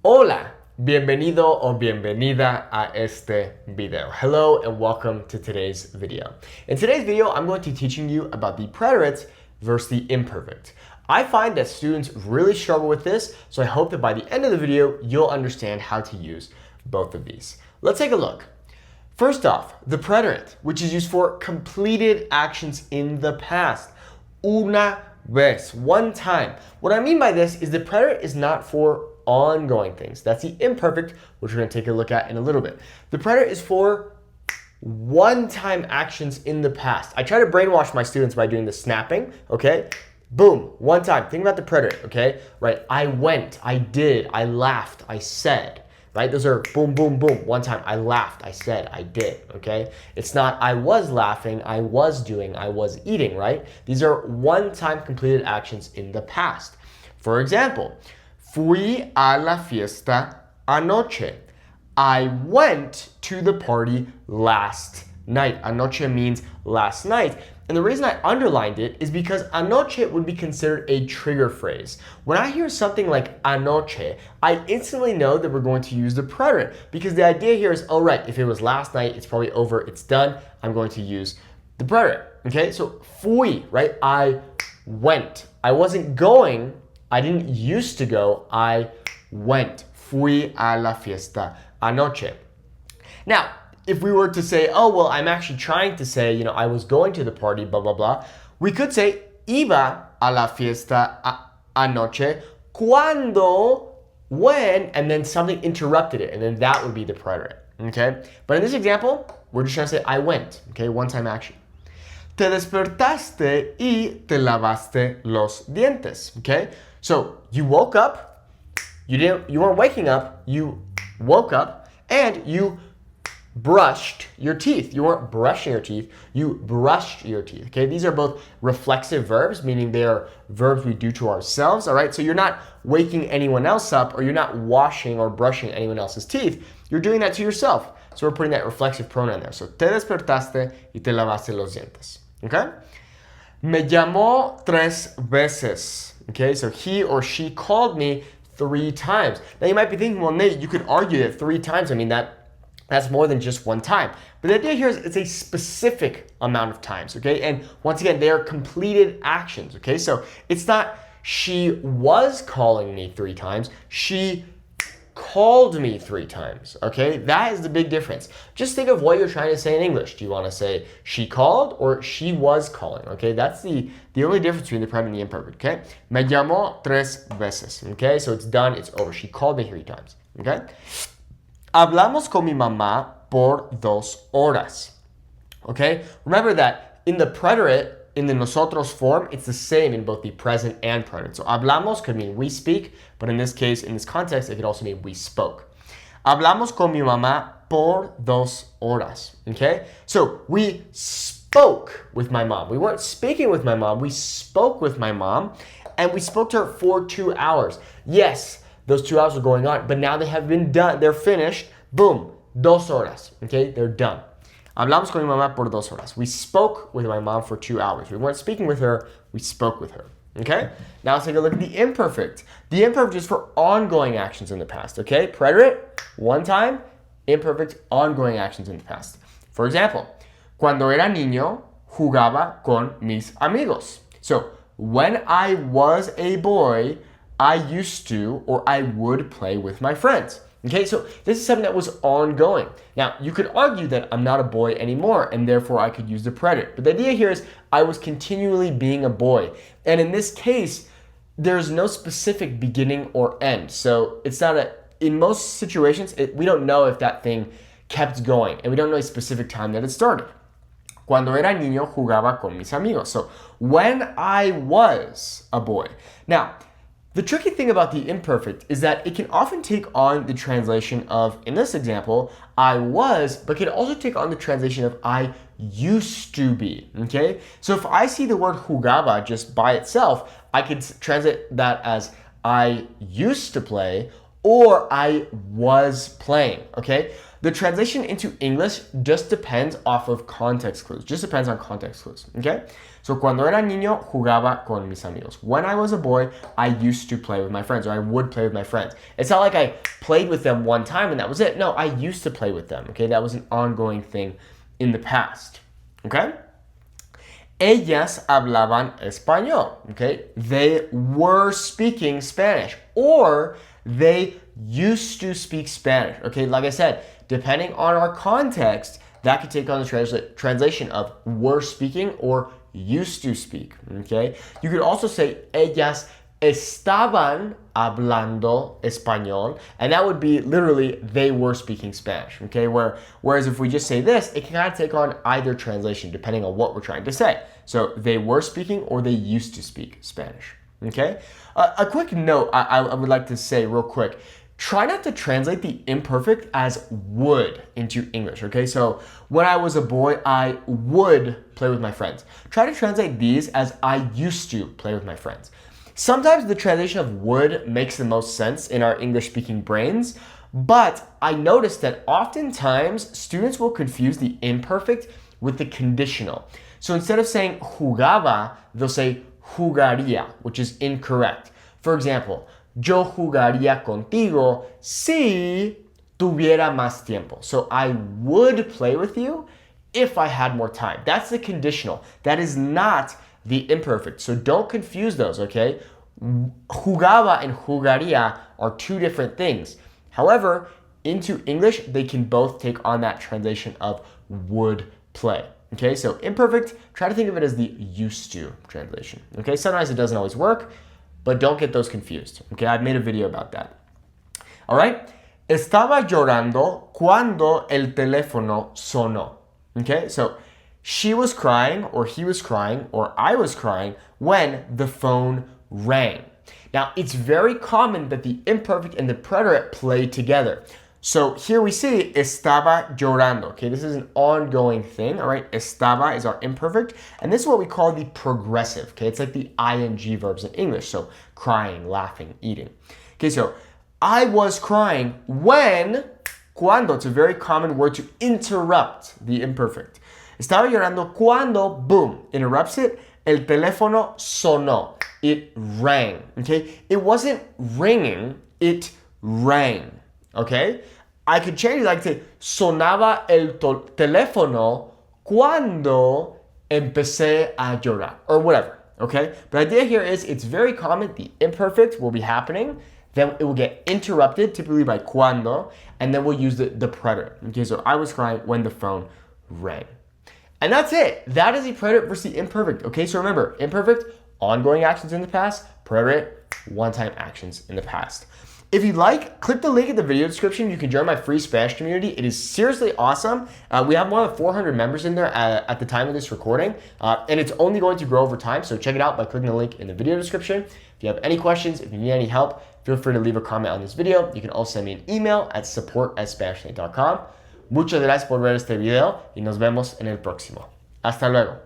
Hola, bienvenido o bienvenida a este video. Hello and welcome to today's video. In today's video, I'm going to be teaching you about the preterite versus the imperfect. I find that students really struggle with this, so I hope that by the end of the video, you'll understand how to use both of these. Let's take a look. First off, the preterite, which is used for completed actions in the past. Una vez, one time. What I mean by this is the preterite is not for ongoing things. That's the imperfect, which we're going to take a look at in a little bit. The preterite is for one-time actions in the past. I try to brainwash my students by doing the snapping, okay? Boom, one time. Think about the preterite, okay? Right, I went, I did, I laughed, I said, right? Those are boom, boom, boom. One time, I laughed, I said, I did, okay? It's not I was laughing, I was doing, I was eating, right? These are one-time completed actions in the past. For example, fui a la fiesta anoche. I went to the party last night. Anoche means last night. And the reason I underlined it is because anoche would be considered a trigger phrase. When I hear something like anoche, I instantly know that we're going to use the preterite because the idea here is, oh right, if it was last night, it's probably over, it's done. I'm going to use the preterite, okay? So fui, right? I went. I wasn't going. I didn't used to go, I went. Fui a la fiesta anoche. Now, if we were to say, oh, well, I'm actually trying to say, I was going to the party, blah, blah, blah, we could say, iba a la fiesta anoche cuando, when, and then something interrupted it, and then that would be the preterite, okay? But in this example, we're just trying to say, I went, okay? One-time action. Te despertaste y te lavaste los dientes, okay? So you woke up, you weren't waking up, you woke up and you brushed your teeth. You weren't brushing your teeth, you brushed your teeth, okay? These are both reflexive verbs, meaning they are verbs we do to ourselves, all right? So you're not waking anyone else up or you're not washing or brushing anyone else's teeth. You're doing that to yourself. So we're putting that reflexive pronoun there. So te despertaste y te lavaste los dientes, okay? Me llamó 3 veces. Okay, so he or she called me 3 times. Now you might be thinking, well, Nate, you could argue that 3 times, that's more than just one time. But the idea here is it's a specific amount of times, okay? And once again, they are completed actions, okay? So it's not she was calling me 3 times, she called me 3 times, okay? That is the big difference. Just think of what you're trying to say in English. Do you want to say she called or she was calling, okay? That's the only difference between the preterite and the imperfect, okay? Me llamó 3 veces, okay? So it's done, it's over. She called me 3 times, okay? Hablamos con mi mamá por 2 horas, okay? Remember that in the preterite, in the nosotros form, it's the same in both the present and preterite. So hablamos could mean we speak, but in this case, in this context, it could also mean we spoke. Hablamos con mi mamá por 2 horas, okay? So we spoke with my mom. We weren't speaking with my mom, we spoke with my mom, and we spoke to her for 2 hours. Yes, those 2 hours were going on, but now they have been done, they're finished, boom, 2 horas, okay? They're done. Hablamos con mi mamá por 2 horas. We spoke with my mom for 2 hours. We weren't speaking with her, we spoke with her. Okay? Now let's take a look at the imperfect. The imperfect is for ongoing actions in the past. Okay? Preterite, one time. Imperfect, ongoing actions in the past. For example, cuando era niño, jugaba con mis amigos. So, when I was a boy, I used to or I would play with my friends. Okay, so this is something that was ongoing. Now, you could argue that I'm not a boy anymore, and therefore I could use the preterite. But the idea here is I was continually being a boy. And in this case, there's no specific beginning or end. So it's not in most situations, we don't know if that thing kept going, and we don't know a specific time that it started. Cuando era niño, jugaba con mis amigos. So when I was a boy. Now, the tricky thing about the imperfect is that it can often take on the translation of, in this example, I was, but can also take on the translation of I used to be, okay? So if I see the word jugaba just by itself, I could translate that as I used to play or I was playing, okay? The translation into English just depends off of context clues. Just depends on context clues, okay? So, cuando era niño, jugaba con mis amigos. When I was a boy, I used to play with my friends, or I would play with my friends. It's not like I played with them one time and that was it. No, I used to play with them, okay? That was an ongoing thing in the past, okay? Ellas hablaban español, okay? They were speaking Spanish, or they used to speak Spanish, okay? Like I said, depending on our context, that could take on the translation of were speaking or used to speak, okay? You could also say ellas estaban hablando español, and that would be literally they were speaking Spanish, okay? Whereas if we just say this, it can kind of take on either translation depending on what we're trying to say. So they were speaking or they used to speak Spanish, okay? A quick note I would like to say real quick. Try not to translate the imperfect as would into English, okay? So when I was a boy, I would play with my friends. Try to translate these as I used to play with my friends. Sometimes the translation of would makes the most sense in our English-speaking brains, but I noticed that oftentimes students will confuse the imperfect with the conditional. So instead of saying jugaba, they'll say jugaría, which is incorrect. For example, yo jugaría contigo si tuviera más tiempo. So I would play with you if I had more time. That's the conditional. That is not the imperfect. So don't confuse those, okay? Jugaba and jugaría are two different things. However, into English, they can both take on that translation of would play. Okay, so imperfect, try to think of it as the used to translation. Okay, sometimes it doesn't always work, but don't get those confused. Okay, I've made a video about that. All right, estaba llorando cuando el teléfono sonó. Okay, so she was crying, or he was crying, or I was crying when the phone rang. Now, it's very common that the imperfect and the preterite play together. So here we see estaba llorando. Okay, this is an ongoing thing. All right, estaba is our imperfect, and this is what we call the progressive. Okay, it's like the ing verbs in English. So crying, laughing, eating. Okay, so I was crying when, cuando. It's a very common word to interrupt the imperfect. Estaba llorando cuando, boom, interrupts it. El teléfono sonó. It rang. Okay, it wasn't ringing. It rang. Okay, I could change it. I could say sonaba el teléfono cuando empecé a llorar, or whatever. Okay, the idea here is it's very common. The imperfect will be happening, then it will get interrupted, typically by cuando, and then we'll use the preterite. Okay, so I was crying when the phone rang. And that's it. That is the preterite versus the imperfect. Okay, so remember, imperfect, ongoing actions in the past, preterite, one-time actions in the past. If you'd like, click the link in the video description. You can join my free Spanish community. It is seriously awesome. We have more than 400 members in there at the time of this recording, and it's only going to grow over time. So check it out by clicking the link in the video description. If you have any questions, if you need any help, feel free to leave a comment on this video. You can also send me an email at support@spanishly.com. Muchas gracias por ver este video y nos vemos en el próximo. Hasta luego.